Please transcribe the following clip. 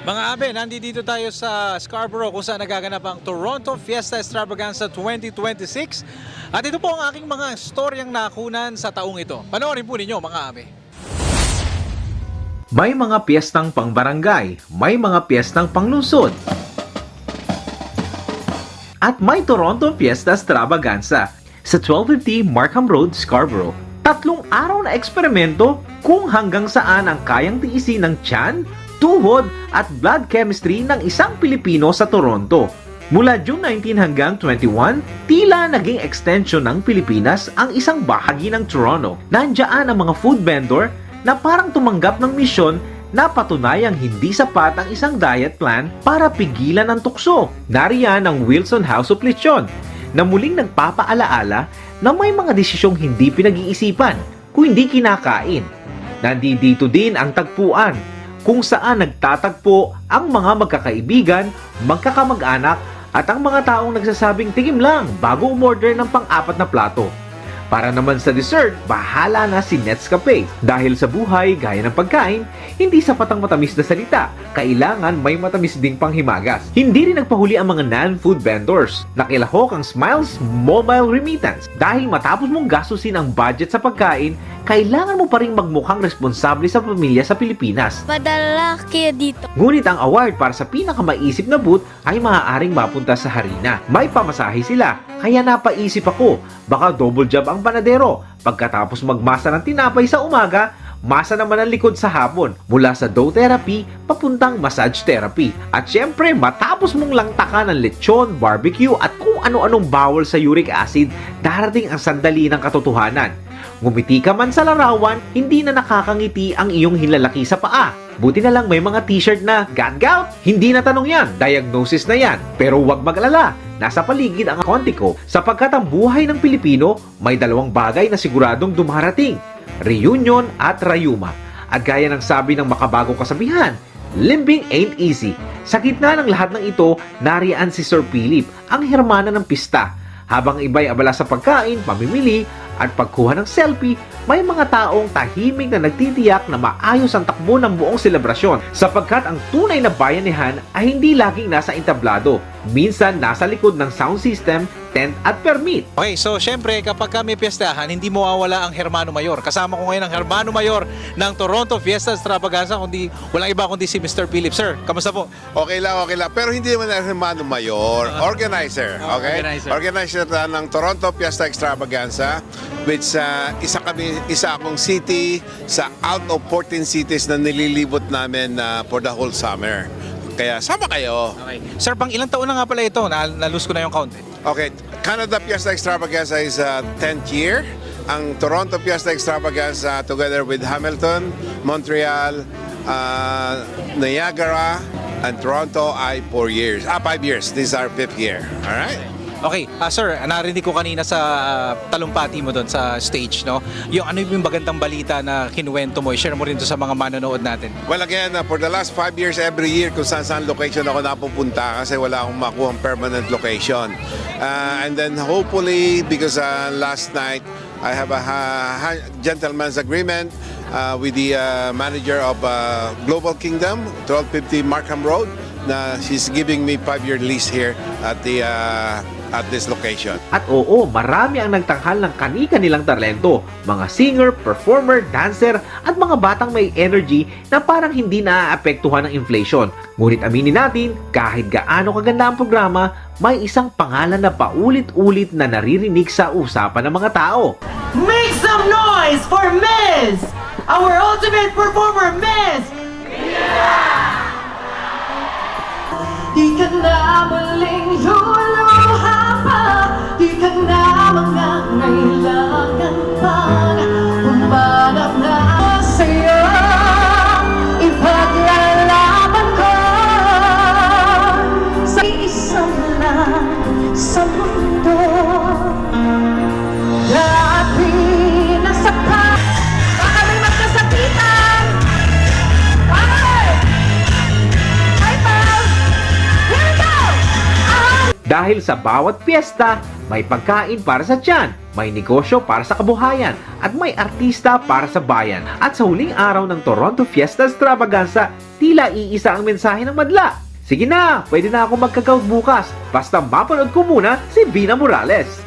Mga abe, nandito tayo sa Scarborough kung saan nagaganap ang Toronto Fiesta Extravaganza 2026. At ito po ang aking mga storyang nakunan sa taong ito. Panoorin po ninyo mga abe. May mga piyestang pangbarangay, may mga piyestang panglungsod, at may Toronto Fiesta Extravaganza sa 1250 Markham Road, Scarborough. 3 araw na eksperimento kung hanggang saan ang kayang tiisin ng tiyan, tuhod at blood chemistry ng isang Pilipino sa Toronto. Mula June 19 hanggang 21, tila naging extension ng Pilipinas ang isang bahagi ng Toronto. Nandiyan ang mga food vendor na parang tumanggap ng misyon na patunayang hindi sapat ang isang diet plan para pigilan ang tukso. Nariyan ang Wilson House of Lechon na muling nagpapaalaala na may mga desisyong hindi pinag-iisipan kung hindi kinakain. Nandito din ang tagpuan kung saan nagtatagpo ang mga magkakaibigan, magkakamag-anak at ang mga taong nagsasabing tigim lang bago umorder ng pang-4 na plato. Para naman sa dessert, bahala na si Netscape. Dahil sa buhay, gaya ng pagkain, hindi sapat ang matamis na salita. Kailangan may matamis ding panghimagas. Hindi rin nagpahuli ang mga non-food vendors. Nakilahok ang Smiles Mobile Remittance. Dahil matapos mong gastusin ang budget sa pagkain, kailangan mo pa rin magmukhang responsable sa pamilya sa Pilipinas. Padala kayo dito. Ngunit ang award para sa pinakamaisip na booth ay maaaring mapunta sa harina. May pamasahe sila, kaya napaisip ako, baka double job ang panadero. Pagkatapos magmasa ng tinapay sa umaga, masa naman ang likod sa hapon, mula sa dough therapy papuntang massage therapy. At syempre, matapos mong langtakan ng lechon, barbecue at kung ano-anong bawal sa uric acid, darating ang sandali ng katotohanan. Ngumiti ka man sa larawan, hindi na nakakangiti ang iyong hinlalaki sa paa. Buti na lang may mga t-shirt na "Got gout?" Hindi na tanong yan, diagnosis na yan. Pero huwag mag-alala, nasa paligid ang konti ko sapagkat ang buhay ng Pilipino may 2 bagay na siguradong dumarating: reunion at rayuma. At gaya ng sabi ng makabagong kasabihan, limbing ain't easy. Sa gitna ng lahat ng ito, nariyan si Sir Philip, ang hermana ng pista. Habang iba'y abala sa pagkain, pamimili, at pagkuha ng selfie, may mga taong tahimik na nagtitiyak na maayos ang takbo ng buong selebrasyon sapagkat ang tunay na bayanihan ay hindi laging nasa entablado. Minsan nasa likod ng sound system, tent at permit. Okay, so syempre kapag kami piyestahan, hindi mawawala ang Hermano Mayor. Kasama ko ngayon ang Hermano Mayor ng Toronto Fiesta Extravaganza, kundi walang iba kundi si Mr. Philip. Sir, kamusta po? Okay lang. Pero hindi naman ang Hermano Mayor, organizer. Okay? Organizer ng Toronto Fiesta Extravaganza, which isa akong city sa out of 14 cities na nililibot namin for the whole summer. Kaya sama kayo. Okay. Sir, pang ilang taon na nga pala ito? Na-lose ko na yung count. Okay, Canada Fiesta Extravaganza is 10th year. Ang Toronto Fiesta Extravaganza together with Hamilton, Montreal, Niagara, and Toronto ay 4 years. 5 years. This is our 5th year. Alright? Okay, sir, narinig ko kanina sa talumpati mo doon sa stage, no? Yung ano yung magandang balita na kinuwento mo, i-share mo rin to sa mga manonood natin. Well, again, for the last 5 years, every year, kung saan location ako napupunta kasi wala akong makuha permanent location. And then hopefully, because last night, I have a gentleman's agreement with the manager of Global Kingdom, 1250 Markham Road, na she's giving me 5-year lease here at this location. At oo, marami ang nagtanghal ng kani-kanilang talento. Mga singer, performer, dancer, at mga batang may energy na parang hindi naaapektuhan ng inflation. Ngunit aminin natin, kahit gaano kaganda ang programa, may isang pangalan na paulit-ulit na naririnig sa usapan ng mga tao. Make some noise for Miss! Our ultimate performer, Miss! Di ka na muling luluha pa, di ka na mangangailangan pang humanap na sa'yo. Ipaglalaban ko sa isang lang sa mundo. Dati nasaktan, baka may magkasakitan. Dahil sa bawat piyesta, May pagkain para sa tiyan, may negosyo para sa kabuhayan, at may artista para sa bayan. At sa huling araw ng Toronto Fiesta Extravaganza, tila iisa ang mensahe ng madla. Sige na, pwede na ako magkakaut bukas. Basta mapanood ko muna si Vina Morales.